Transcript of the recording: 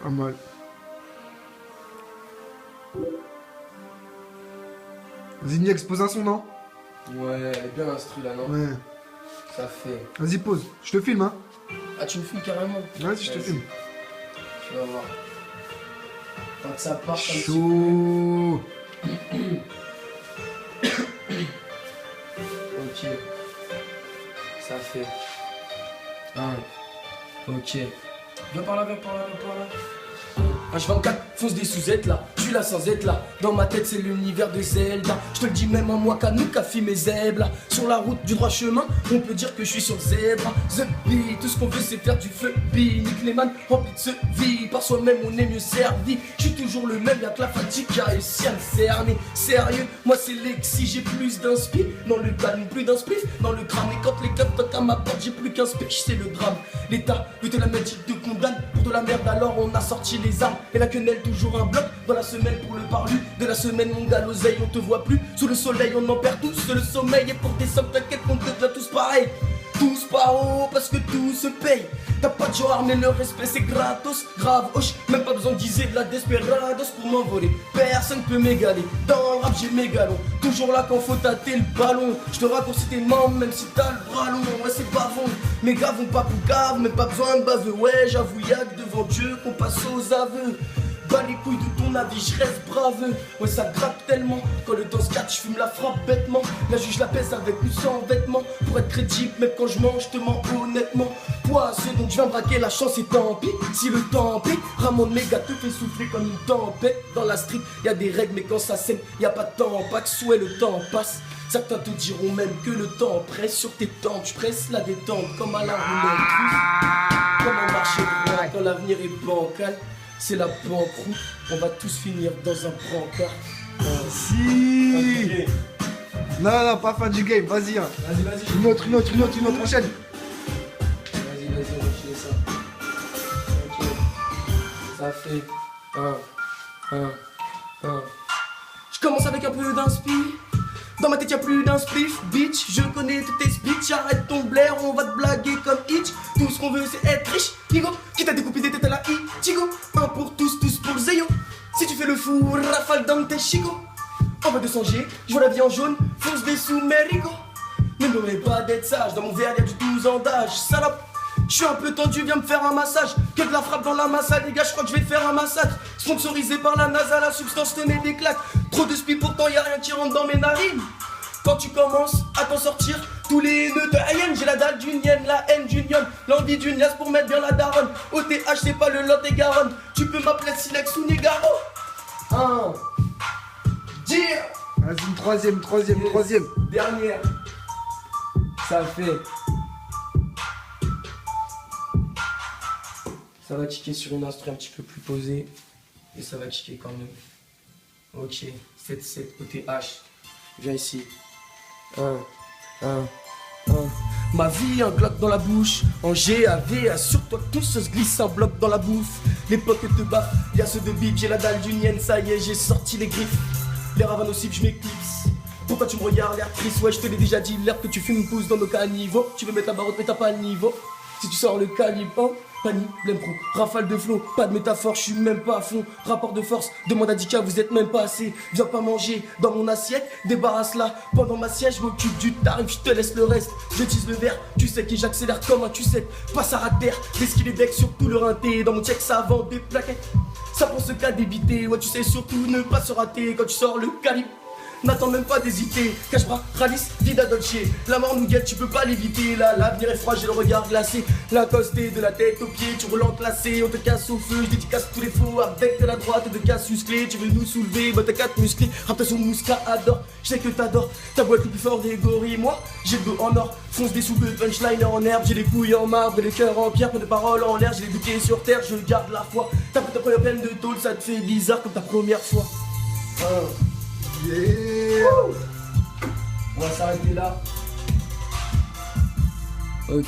Pas mal. Vas-y, Nick, expose un son, non? Ouais, elle est bien instru là, non? Ouais. Ça fait. Vas-y, pose. Je te filme, hein. Ah, tu me filmes carrément? Vas-y, je te filme. Tu vas voir. Quand ça part comme Chaud. Ok. Ça fait. Ok. Viens par là, viens par là, viens par là. H24, fonce des sous-êtes là, je suis là sans être là. Dans ma tête c'est l'univers de Zelda. Je te le dis même à moi Canou qu'a fait mes zèbres là. Sur la route du droit chemin, on peut dire que je suis sur zèbre. The beat, tout ce qu'on veut c'est faire du feu. Nique les man, rempli de ce vie. Par soi-même on est mieux servi. Je suis toujours le même, y'a que la fatigue qui a réussi à me cerner. Sérieux, moi c'est Lexi, j'ai plus d'inspi. Dans le calme, plus d'inspi, dans le crâne. Et quand les keufs toquent à ma porte, j'ai plus qu'un speech, c'est le drame. L'État veut te la mettre, il te condamne pour de la merde, alors on a sorti les armes. Et la quenelle, toujours un bloc dans la semaine pour le parlu. De la semaine, mon gars, l'oseille, on te voit plus. Sous le soleil, on en perd tous le sommeil. Et pour tes sommes, t'inquiète qu'on te devient tous pareil. Tous par haut, parce que tout se paye. T'as pas de genre, mais le respect c'est gratos. Grave, hoche, même pas besoin d'user de la desperados pour m'envoler. Personne peut m'égaler. Dans le rap, j'ai mes galons. Toujours là quand faut tâter le ballon. Je te raccourcis tes membres, même si t'as le bras long. Ouais, c'est pas bon. Mes gars vont pas pour cave, mais pas besoin de baveux. Ouais, j'avoue, y'a que devant Dieu qu'on passe aux aveux. Bas les couilles de ton avis, je reste braveux. Ouais, ça gratte tellement. Quand le temps se gâte, je fume la frappe bêtement. La juge la pèse avec ou sans vêtements. Pour être crédible, même quand je mange, je te mens honnêtement. Poisseux, donc je viens braquer la chance et tant pis. Si le temps prie, Ramon méga te fait souffler comme une tempête. Dans la street, y a des règles, mais quand ça saigne, y a pas de temps. Pas que souhait, le temps passe. Certains te diront même que le temps presse sur tes tempes. Je presse la détente comme à la roulette. Comment marcher droit quand l'avenir est bancal. C'est la banqueroute, on va tous finir dans un brancard. Si. Non, pas fin du game, vas-y. Hein. Vas-y. Une autre, enchaîne. Vas-y, on va filer ça. Ok. Ça fait 1. Je commence avec un peu d'inspi. Dans ma tête y'a plus d'un spliff, bitch. Je connais toutes tes speeches, arrête ton blaire, on va te blaguer comme Hitch. Tout ce qu'on veut c'est être riche, Nigo. Quitte à découper des têtes à la Ichigo. Un pour tous, tous pour le Zeyo. Si tu fais le fou, rafale dans tes chicots. On va 200G, je vois la vie en jaune, fonce des sous Mérico. Ne me mets pas d'être sage, dans mon verre y'a du 12 ans d'âge, salope. Je suis un peu tendu, viens me faire un massage. Que de la frappe dans la masse, les gars, je crois que je vais faire un massacre. Sponsorisé par la NASA, la substance te met des claques. Trop de spi, pourtant y'a rien qui rentre dans mes narines. Quand tu commences à t'en sortir, tous les nœuds te haïennent. J'ai la dalle d'une hyène, la haine d'une yonne, l'envie d'une liasse pour mettre bien la daronne. OTH, c'est pas le Lot et Garonne. Tu peux m'appeler Silex ou Négaro. Dire. Vas-y, une troisième. Dernière. Ça fait. Ça va tiquer sur une instru un petit peu plus posée. Et ça va tiquer quand même. Ok. 7-7 côté H. Viens ici. 1. Ma vie, un glock dans la bouche. En GAV, assure-toi que tout se glisse un bloc dans la bouffe. L'époque te bat, y'a ceux de bip, j'ai la dalle d'une hyène, ça y est, j'ai sorti les griffes. Les ravanes aussi, je m'éclipse. Pourquoi tu me regardes, l'air triste? Ouais, je te l'ai déjà dit, l'herbe que tu fumes pousse dans nos caniveaux. Tu veux mettre la barotte, mais t'as pas le niveau. Si tu sors le calibre, oh, panique, blême pro, rafale de flow, pas de métaphore, je suis même pas à fond. Rapport de force, demande à Dika, vous êtes même pas assez. Viens pas manger dans mon assiette, débarrasse-la. Pendant ma siège, je m'occupe du tarif, je te laisse le reste. Je tisse le verre, tu sais que j'accélère comme un tu-sais. Passe à terre, l'esquille les decks sur tout le rinté. Dans mon check, ça vend des plaquettes. Ça pour ce cas d'éviter, ouais, tu sais surtout ne pas se rater quand tu sors le calibre. N'attends même pas d'hésiter, cache-bras, ralice, vida dolce. La mort nous guette, tu peux pas l'éviter. Là, l'avenir est froid, j'ai le regard glacé. L'accosté de la tête aux pieds, tu roules enclassé. On te casse au feu, je dédicace tous les faux. Avec de la droite, de casse musclé. Tu veux nous soulever, bah t'as 4 musclés. Raptation Mouska adore, je sais que t'adores. Ta voix est le plus fort des gorilles, moi, j'ai le dos en or. Fonce des sous de punchliner en herbe, j'ai les couilles en marbre et les cœurs en pierre. Pas de paroles en l'air, j'ai les bouquets sur terre, je garde la foi. T'as pris ta première peine de tôle, ça te fait bizarre comme ta première fois. Yeah. On va s'arrêter là. Ok.